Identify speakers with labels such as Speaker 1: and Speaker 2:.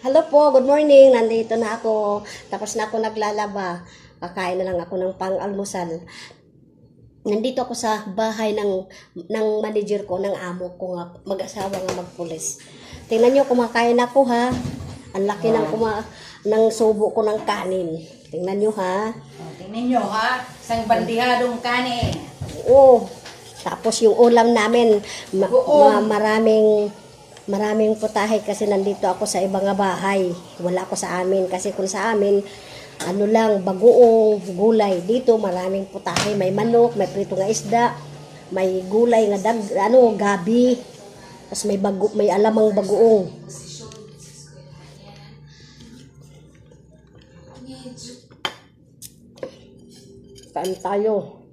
Speaker 1: Hello po, good morning. Nandito na ako. Tapos na ako naglalaba. Kakain na lang ako ng pang-almusal. Nandito ako sa bahay ng manager ko, ng amo ko nga, mag-asawa nga magpulis. Tingnan nyo, kumakain ako ha. Ang laki ng subo ko ng kanin. Tingnan nyo ha.
Speaker 2: Tingnan nyo ha, isang bandihadong kanin.
Speaker 1: Oo. Tapos yung ulam namin, maraming putahe kasi nandito ako sa ibang bahay. Wala ako sa amin kasi kung sa amin, ano lang, bagoong gulay. Dito maraming putahe. May manok, may prito nga isda, may gulay nga gabi. Tapos may alamang bagoong. Kain tayo.